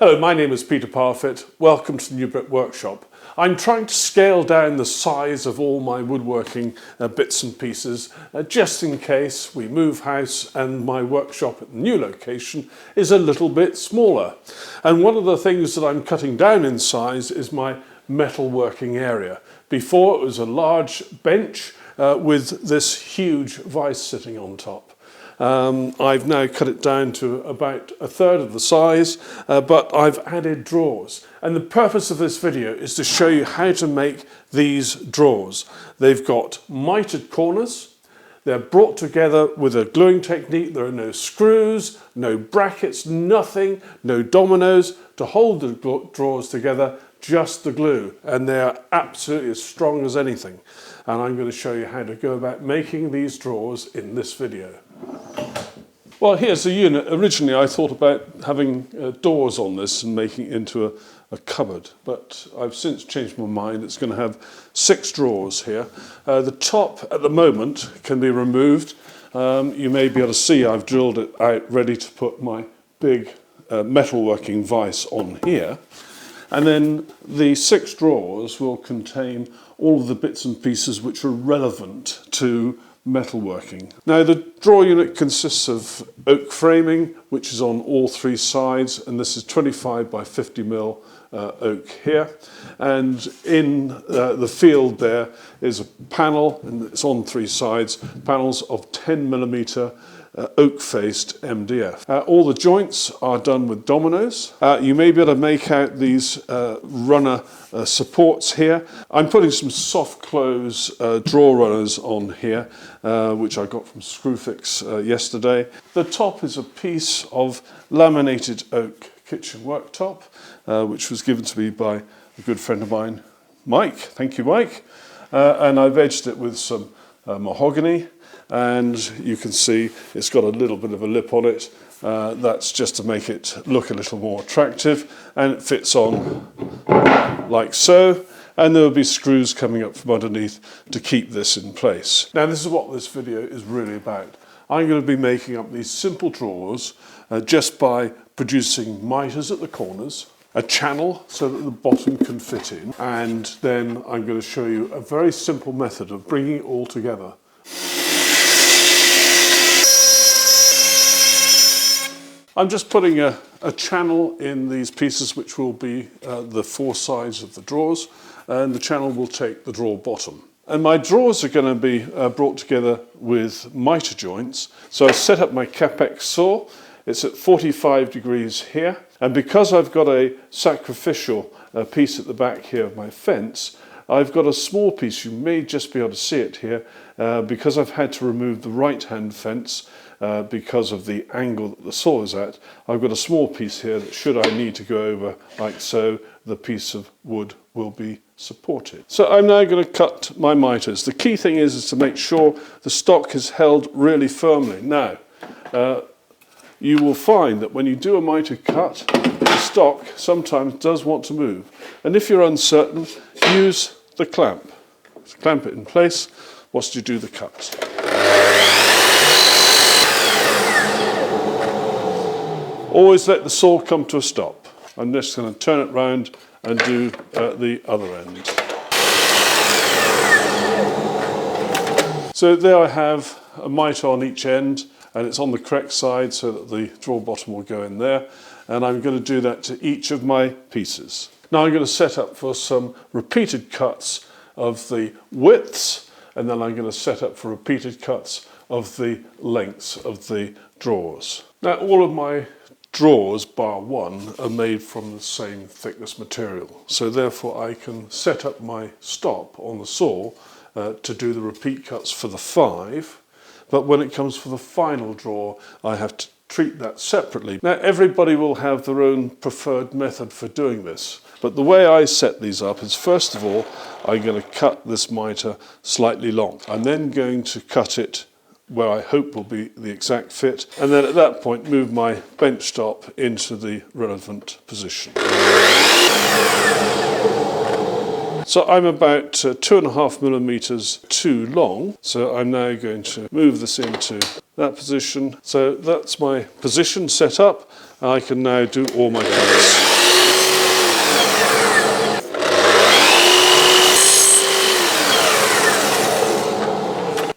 Hello, my name is Peter Parfitt. Welcome to the new Brit workshop. I'm trying to scale down the size of all my woodworking bits and pieces just in case we move house and my workshop at the new location is a little bit smaller. And one of the things that I'm cutting down in size is my metalworking area. Before it was a large bench with this huge vise sitting on top. I've now cut it down to about a third of the size, but I've added drawers. And the purpose of this video is to show you how to make these drawers. They've got mitred corners. They're brought together with a gluing technique. There are no screws, no brackets, nothing, no dominoes to hold the drawers together, just the glue. And they're absolutely as strong as anything. And I'm going to show you how to go about making these drawers in this video. Well, here's the unit. Originally I thought about having doors on this and making it into a cupboard, but I've since changed my mind. It's going to have 6 drawers here. The top at the moment can be removed. You may be able to see I've drilled it out ready to put my big metalworking vise on here. And then the 6 drawers will contain all of the bits and pieces which are relevant to metalworking. Now the drawer unit consists of oak framing, which is on all 3 sides, and this is 25 by 50 mil oak here. And in the field there is a panel, and it's on 3 sides, panels of 10 millimeter oak-faced MDF. All the joints are done with dominoes. You may be able to make out these runner supports here. I'm putting some soft close drawer runners on here, which I got from Screwfix yesterday. The top is a piece of laminated oak kitchen worktop, which was given to me by a good friend of mine, Mike. Thank you, Mike. And I've edged it with some mahogany. And you can see it's got a little bit of a lip on it. That's just to make it look a little more attractive, and it fits on like so, and there will be screws coming up from underneath to keep this in place. Now this is what this video is really about. I'm going to be making up these simple drawers just by producing mitres at the corners, a channel so that the bottom can fit in, and then I'm going to show you a very simple method of bringing it all together. I'm just putting a channel in these pieces, which will be the 4 sides of the drawers, and the channel will take the drawer bottom. And my drawers are going to be brought together with mitre joints. So I set up my Kapex saw. It's at 45 degrees here, and because I've got a sacrificial piece at the back here of my fence, I've got a small piece, you may just be able to see it here, because I've had to remove the right-hand fence because of the angle that the saw is at. I've got a small piece here that, should I need to go over like so, the piece of wood will be supported. So I'm now going to cut my mitres. The key thing is to make sure the stock is held really firmly. Now, you will find that when you do a mitre cut, the stock sometimes does want to move. And if you're uncertain, use the clamp. Just clamp it in place whilst you do the cut. Always let the saw come to a stop. I'm just going to turn it round and do the other end. So there I have a mitre on each end, and it's on the correct side so that the drawer bottom will go in there. And I'm going to do that to each of my pieces. Now I'm going to set up for some repeated cuts of the widths, and then I'm going to set up for repeated cuts of the lengths of the drawers. Now all of my drawers, bar one, are made from the same thickness material. So therefore I can set up my stop on the saw to do the repeat cuts for the 5. But when it comes for the final drawer, I have to treat that separately. Now everybody will have their own preferred method for doing this. But the way I set these up is, first of all, I'm going to cut this mitre slightly long. I'm then going to cut it where I hope will be the exact fit, and then at that point move my bench stop into the relevant position. So I'm about 2.5 millimeters too long, so I'm now going to move this into that position. So that's my position set up, and I can now do all my cuts.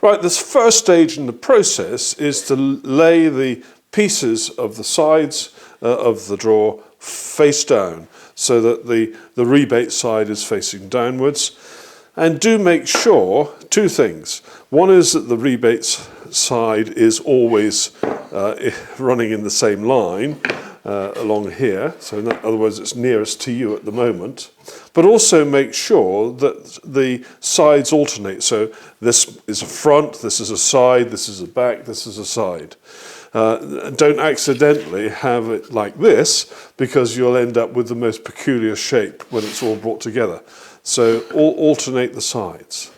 Right, this first stage in the process is to lay the pieces of the sides of the drawer face down so that the rebate side is facing downwards. And do make sure, two things. One is that the rebate side is always running in the same line along here, so in other words it's nearest to you at the moment. But also make sure that the sides alternate, so this is a front, this is a side, this is a back, this is a side. Don't accidentally have it like this, because you'll end up with the most peculiar shape when it's all brought together. So alternate the sides.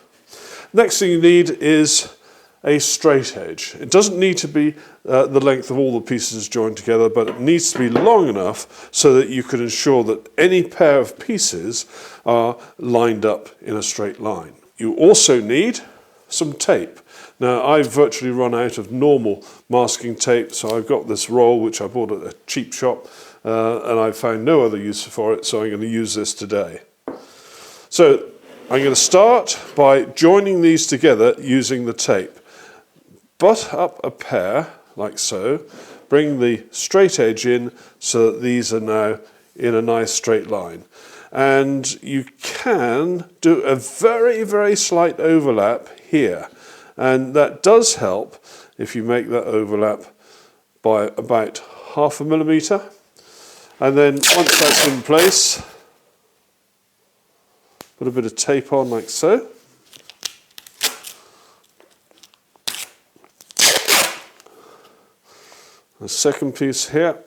Next thing you need is a straight edge. It doesn't need to be the length of all the pieces joined together, but it needs to be long enough so that you can ensure that any pair of pieces are lined up in a straight line. You also need some tape. Now, I've virtually run out of normal masking tape, so I've got this roll which I bought at a cheap shop, and I found no other use for it, so I'm going to use this today. So I'm going to start by joining these together using the tape. Butt up a pair, like so, bring the straight edge in so that these are now in a nice straight line. And you can do a very, very slight overlap here. And that does help if you make that overlap by about 0.5 millimetre. And then once that's in place, put a bit of tape on like so. The second piece here.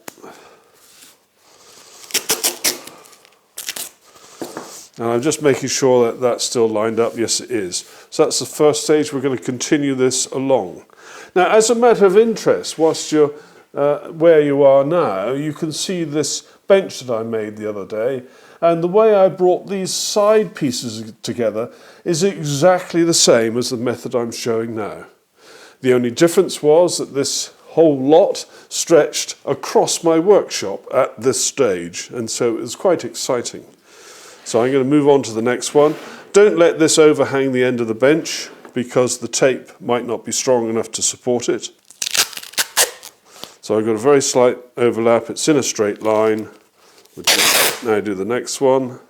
And I'm just making sure that that's still lined up. Yes, it is. So that's the first stage. We're going to continue this along. Now, as a matter of interest, whilst you're where you are now, you can see this bench that I made the other day. And the way I brought these side pieces together is exactly the same as the method I'm showing now. The only difference was that this whole lot stretched across my workshop at this stage, and so it was quite exciting. So I'm going to move on to the next one. Don't let this overhang the end of the bench, because the tape might not be strong enough to support it. So I've got a very slight overlap, it's in a straight line. We'll now do the next one.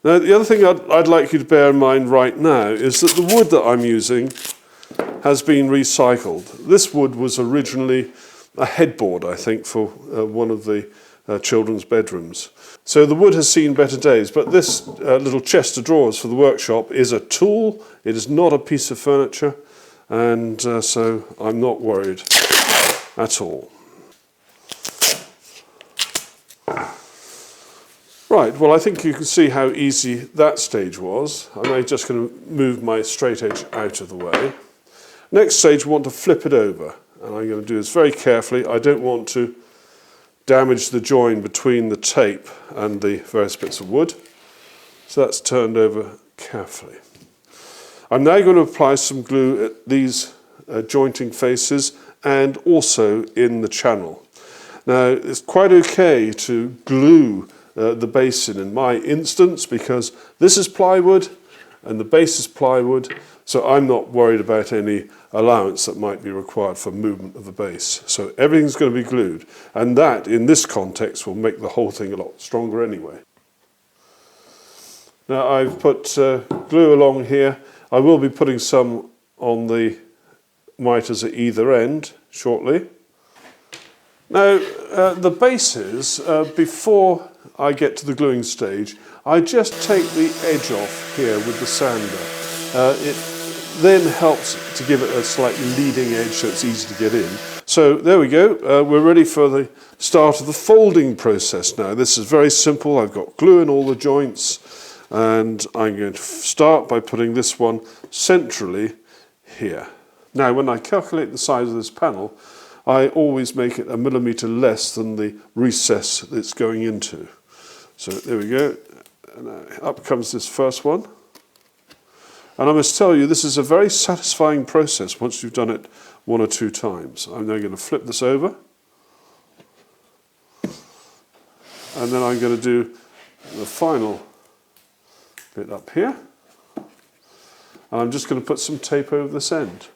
Now, the other thing I'd like you to bear in mind right now is that the wood that I'm using has been recycled. This wood was originally a headboard, I think, for one of the children's bedrooms. So the wood has seen better days, but this little chest of drawers for the workshop is a tool. It is not a piece of furniture, and so I'm not worried at all. Right, well, I think you can see how easy that stage was. I'm now just going to move my straight edge out of the way. Next stage, we want to flip it over, and I'm going to do this very carefully. I don't want to damage the join between the tape and the various bits of wood. So that's turned over carefully. I'm now going to apply some glue at these jointing faces and also in the channel. Now, it's quite okay to glue the basin in my instance, because this is plywood and the base is plywood, so I'm not worried about any allowance that might be required for movement of the base. So everything's going to be glued, and that in this context will make the whole thing a lot stronger anyway. Now I've put glue along here. I will be putting some on the mitres at either end shortly. Now the bases, before I get to the gluing stage, I just take the edge off here with the sander. It then helps to give it a slightly leading edge so it's easy to get in. So there we go, we're ready for the start of the folding process now. This is very simple. I've got glue in all the joints, and I'm going to start by putting this one centrally here. Now, when I calculate the size of this panel, I always make it 1 millimetre less than the recess that it's going into. So there we go, and up comes this first one. And I must tell you, this is a very satisfying process once you've done it 1 or 2 times. I'm now going to flip this over. And then I'm going to do the final bit up here. And I'm just going to put some tape over this end.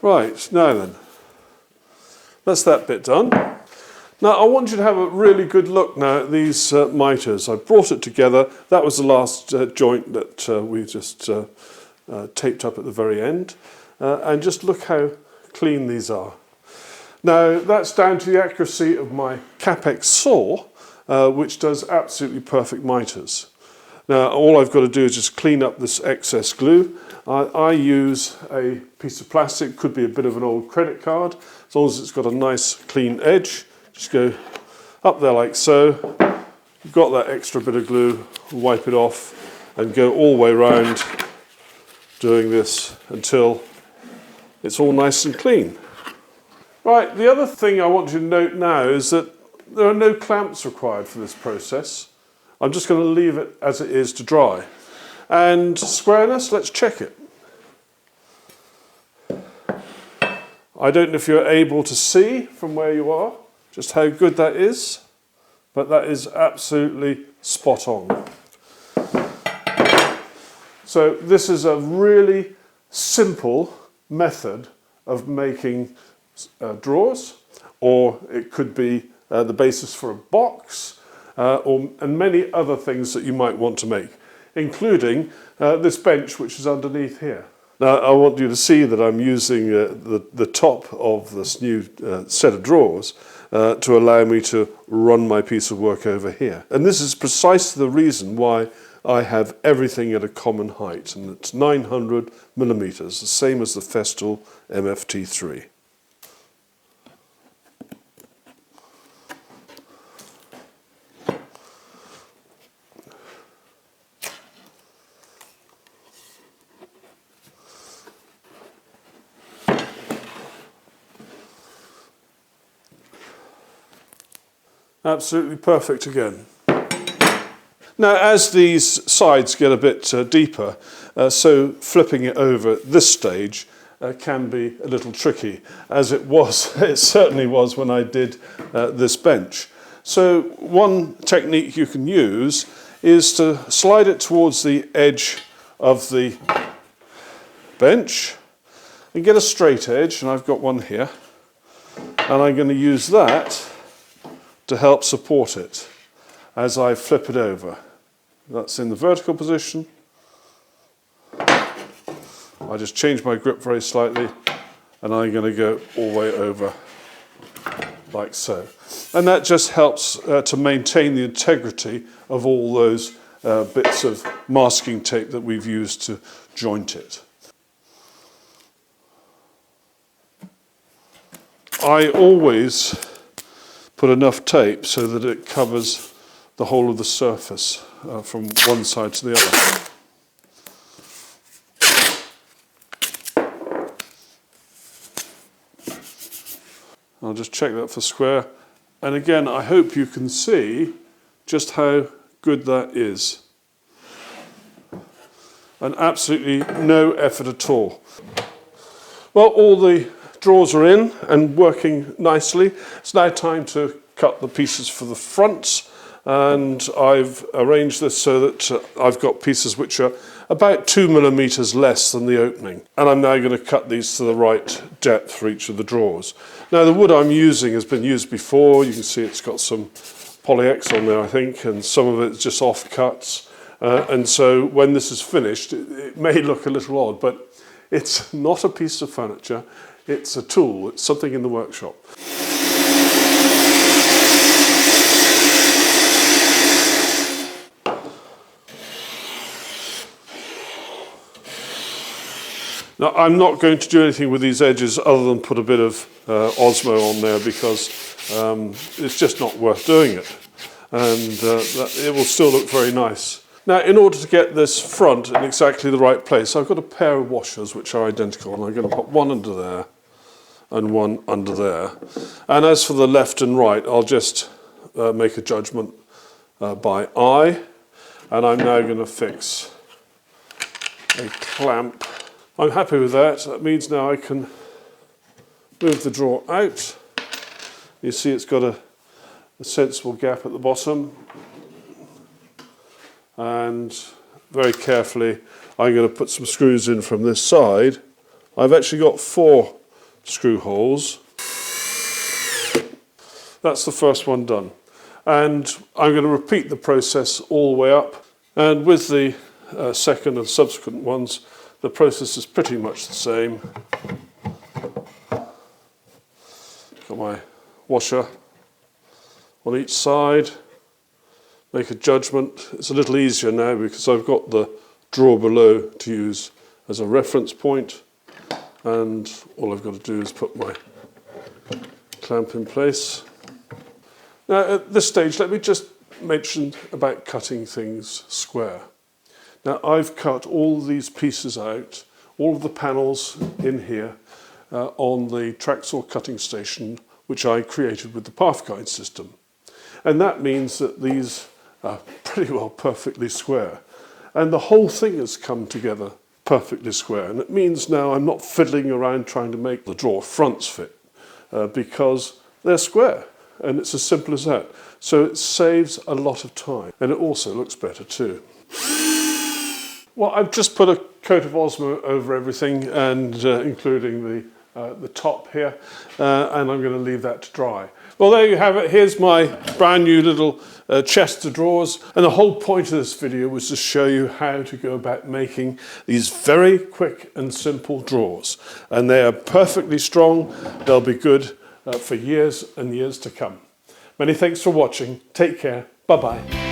Right, now then, that's that bit done. Now I want you to have a really good look now at these mitres. I brought it together. That was the last joint that we just taped up at the very end. And just look how clean these are. Now that's down to the accuracy of my Kapex saw, which does absolutely perfect mitres. Now all I've got to do is just clean up this excess glue. I use a piece of plastic, could be a bit of an old credit card, as long as it's got a nice clean edge. Just go up there like so. You've got that extra bit of glue, wipe it off and go all the way around doing this until it's all nice and clean. Right, the other thing I want you to note now is that there are no clamps required for this process. I'm just going to leave it as it is to dry. And squareness, let's check it. I don't know if you're able to see from where you are just how good that is, but that is absolutely spot on. So this is a really simple method of making drawers, or it could be the basis for a box, and many other things that you might want to make, including this bench which is underneath here. Now I want you to see that I'm using the top of this new set of drawers to allow me to run my piece of work over here. And this is precisely the reason why I have everything at a common height, and it's 900 millimeters, the same as the Festool MFT3. Absolutely perfect again. Now as these sides get a bit deeper, so flipping it over at this stage can be a little tricky, as it certainly was when I did this bench. So one technique you can use is to slide it towards the edge of the bench and get a straight edge, and I've got one here, and I'm going to use that to help support it as I flip it over. That's in the vertical position. I just change my grip very slightly, and I'm going to go all the way over like so. And that just helps to maintain the integrity of all those bits of masking tape that we've used to joint it. I always put enough tape so that it covers the whole of the surface from one side to the other. I'll just check that for square. And again, I hope you can see just how good that is. And absolutely no effort at all. Well, all the drawers are in and working nicely. It's now time to cut the pieces for the fronts, and I've arranged this so that I've got pieces which are about 2 millimeters less than the opening, and I'm now going to cut these to the right depth for each of the drawers. Now the wood I'm using has been used before. You can see it's got some poly-X on there, I think, and some of it's just offcuts, and so when this is finished it may look a little odd, but it's not a piece of furniture. It's a tool, it's something in the workshop. Now I'm not going to do anything with these edges other than put a bit of Osmo on there, because it's just not worth doing it. And it will still look very nice. Now, in order to get this front in exactly the right place, I've got a pair of washers which are identical, and I'm going to put one under there and one under there. And as for the left and right, I'll just make a judgment by eye, and I'm now going to fix a clamp. I'm happy with that. That means now I can move the drawer out. You see it's got a sensible gap at the bottom, and very carefully I'm going to put some screws in from this side. I've actually got 4 screw holes. That's the first one done, and I'm going to repeat the process all the way up, and with the second and subsequent ones the process is pretty much the same. Got my washer on each side, make a judgment. It's a little easier now because I've got the drawer below to use as a reference point, and all I've got to do is put my clamp in place. Now at this stage, let me just mention about cutting things square. Now I've cut all these pieces out, all of the panels in here on the tracksaw cutting station which I created with the path guide system. And that means that these are pretty well perfectly square. And the whole thing has come together perfectly square. And it means now I'm not fiddling around trying to make the drawer fronts fit because they're square. And it's as simple as that. So it saves a lot of time, and it also looks better too. Well, I've just put a coat of Osmo over everything, and including the top here, and I'm going to leave that to dry. Well, there you have it. Here's my brand new little chest of drawers, and the whole point of this video was to show you how to go about making these very quick and simple drawers. And they are perfectly strong. They'll be good for years and years to come. Many thanks for watching. Take care. Bye-bye.